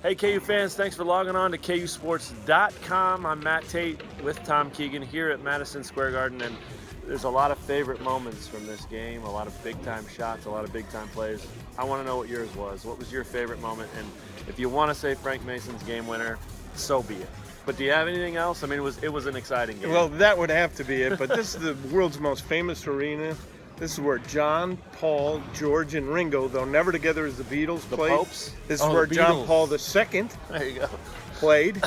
Hey, KU fans, thanks for logging on to KUsports.com. I'm Matt Tate with Tom Keegan here at Madison Square Garden, and there's a lot of favorite moments from this game, a lot of big-time shots, a lot of big-time plays. I want to know what yours was. What was your favorite moment? And if you want to say Frank Mason's game winner, so be it. But do you have anything else? I mean, it was an exciting game. Well, that would have to be it, but this is the world's most famous arena. This is where John, Paul, George, and Ringo, though never together as the Beatles, played. The Popes? This is where John Paul II there you go. played.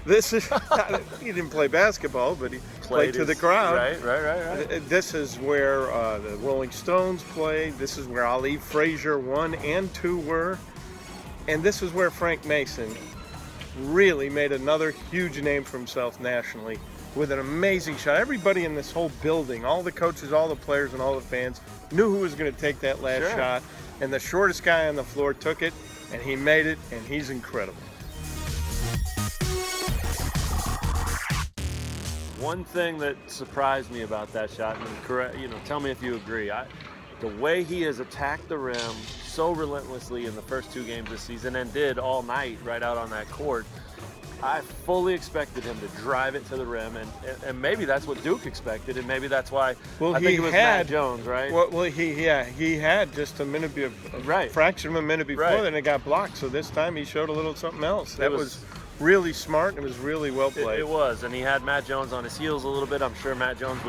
This is he didn't play basketball, but he played to the crowd. Right. This is where the Rolling Stones played. This is where Ali Frazier 1 and 2 were. And this is where Frank Mason really made another huge name for himself nationally with an amazing shot. Everybody in this whole building, all the coaches, all the players, and all the fans knew who was going to take that last shot. And the shortest guy on the floor took it, and he made it, and he's incredible. One thing that surprised me about that shot, and tell me if you agree, the way he has attacked the rim so relentlessly in the first 2 games this season and did all night right out on that court, I fully expected him to drive it to the rim, and maybe that's what Duke expected, and maybe that's why I think it was Matt Jones, right? Well, he had just a fraction of a minute before, then it got blocked. So this time he showed a little something else. That was really smart. It was really well played. It was, and he had Matt Jones on his heels a little bit. I'm sure Matt Jones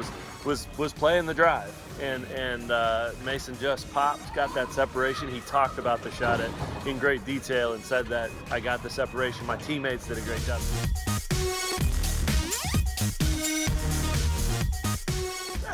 was playing the drive, and Mason just popped, got that separation. He talked about the shot in great detail and said that I got the separation. My teammates did a great job.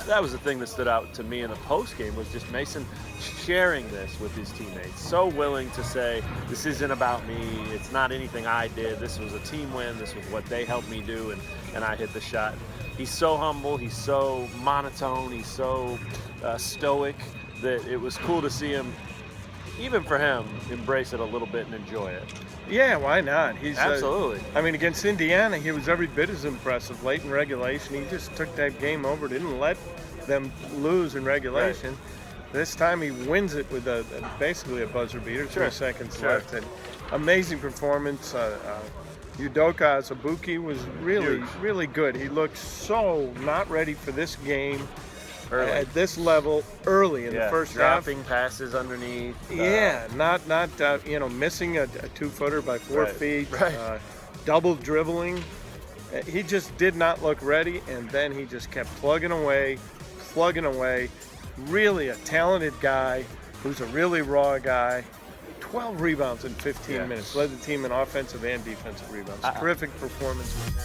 That was the thing that stood out to me in the post game, was just Mason sharing this with his teammates. So willing to say, this isn't about me. It's not anything I did. This was a team win. This was what they helped me do, and I hit the shot. He's so humble. He's so monotone. He's so stoic that it was cool to see him, even for him, embrace it a little bit and enjoy it. Yeah, why not? He's absolutely. Against Indiana, he was every bit as impressive. Late in regulation, he just took that game over. Didn't let them lose in regulation. Right. This time he wins it with basically a buzzer beater. 3 seconds left. And amazing performance. Udoka Azubuike was really good. He looked so not ready for this game. Early. At this level early in the first dropping half. Passes underneath. Not missing a 2-footer by 4 feet. Right. Double dribbling. He just did not look ready, and then he just kept plugging away. Really a talented guy who's a really raw guy. 12 rebounds in 15 minutes. Led the team in offensive and defensive rebounds. Terrific performance from him.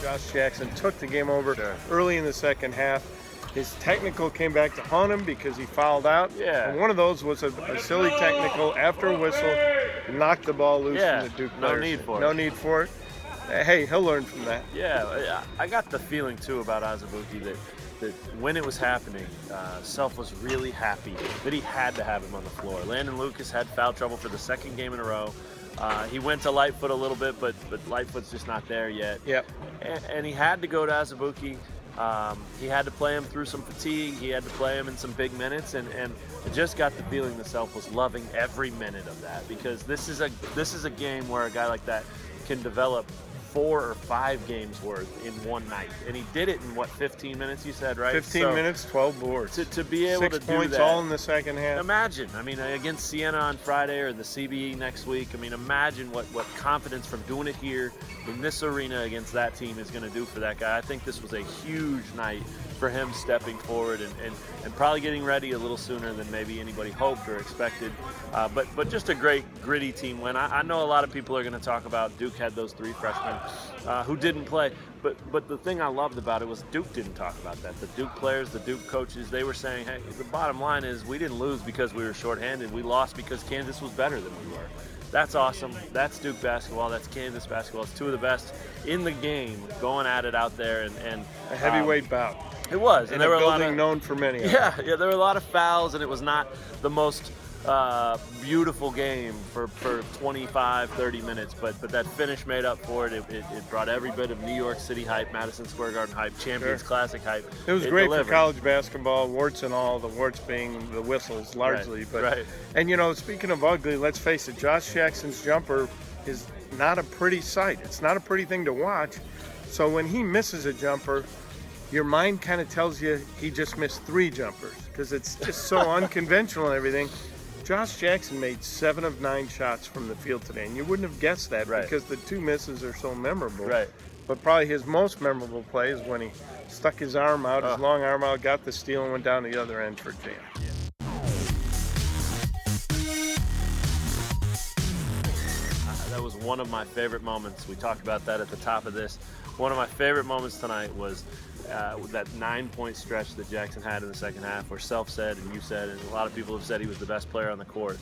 Josh Jackson took the game over early in the second half. His technical came back to haunt him because he fouled out. Yeah. And one of those was a silly technical after a whistle, knocked the ball loose from the Duke players. No need for it. Hey, he'll learn from that. Yeah, I got the feeling, too, about Azubuike that when it was happening, Self was really happy that he had to have him on the floor. Landon Lucas had foul trouble for the 2nd game in a row. He went to Lightfoot a little bit, but Lightfoot's just not there yet. Yep. And he had to go to Azubuike. He had to play him through some fatigue. He had to play him in some big minutes, and I just got the feeling that Self was loving every minute of that, because this is a game where a guy like that can develop 4 or 5 games worth in one night, and he did it in 15 minutes, you said, right? 15 minutes, 12 boards. To be able 6 to do points that, all in the second half. Imagine, against Siena on Friday or the CBE next week. Imagine what confidence from doing it here in this arena against that team is going to do for that guy. I think this was a huge night for him, stepping forward and probably getting ready a little sooner than maybe anybody hoped or expected. But just a great, gritty team win. I know a lot of people are going to talk about Duke had those 3 freshmen who didn't play. But the thing I loved about it was Duke didn't talk about that. The Duke players, the Duke coaches, they were saying, hey, the bottom line is we didn't lose because we were shorthanded. We lost because Kansas was better than we were. That's awesome. That's Duke basketball. That's Kansas basketball. It's 2 of the best in the game going at it out there. And a heavyweight bout. It was. And there were a building known for many. Yeah, there were a lot of fouls, and it was not the most beautiful game for 25, 30 minutes, but that finish made up for it. It brought every bit of New York City hype, Madison Square Garden hype, Champions Classic hype. It was great delivered. for college basketball, warts and all, the warts being the whistles largely. And, speaking of ugly, let's face it, Josh Jackson's jumper is not a pretty sight. It's not a pretty thing to watch. So when he misses a jumper, your mind kind of tells you he just missed 3 jumpers because it's just so unconventional and everything. Josh Jackson made 7 of 9 shots from the field today, and you wouldn't have guessed that because the 2 misses are so memorable. Right. But probably his most memorable play is when he stuck his arm out, his long arm out, got the steal, and went down to the other end for jam. That was one of my favorite moments. We talked about that at the top of this. One of my favorite moments tonight was that 9-point stretch that Jackson had in the second half, where Self said and you said, and a lot of people have said he was the best player on the court.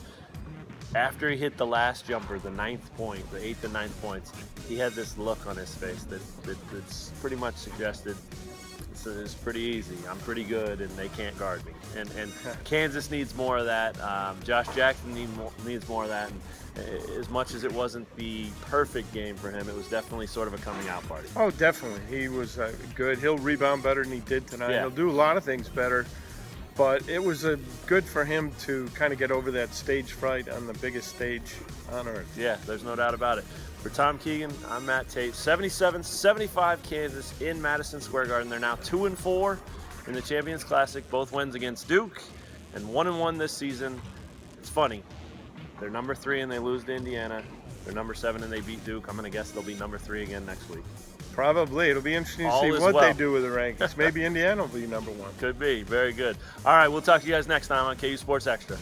After he hit the last jumper, the 9th point, the 8th and 9th points, he had this look on his face that's pretty much suggested it's pretty easy. I'm pretty good, and they can't guard me. And Kansas needs more of that. Josh Jackson needs more of that. And as much as it wasn't the perfect game for him, it was definitely sort of a coming out party. Oh, definitely. He was good. He'll rebound better than he did tonight. Yeah. He'll do a lot of things better. But it was good for him to kind of get over that stage fright on the biggest stage on earth. Yeah, there's no doubt about it. For Tom Keegan, I'm Matt Tate. 77-75 Kansas in Madison Square Garden. They're now 2-4 in the Champions Classic. Both wins against Duke, and 1-1 this season. It's funny. They're number 3 and they lose to Indiana. They're number 7 and they beat Duke. I'm going to guess they'll be number 3 again next week. Probably. It'll be interesting to see what they do with the rankings. Maybe Indiana will be number 1. Could be. Very good. All right, we'll talk to you guys next time on KU Sports Extra.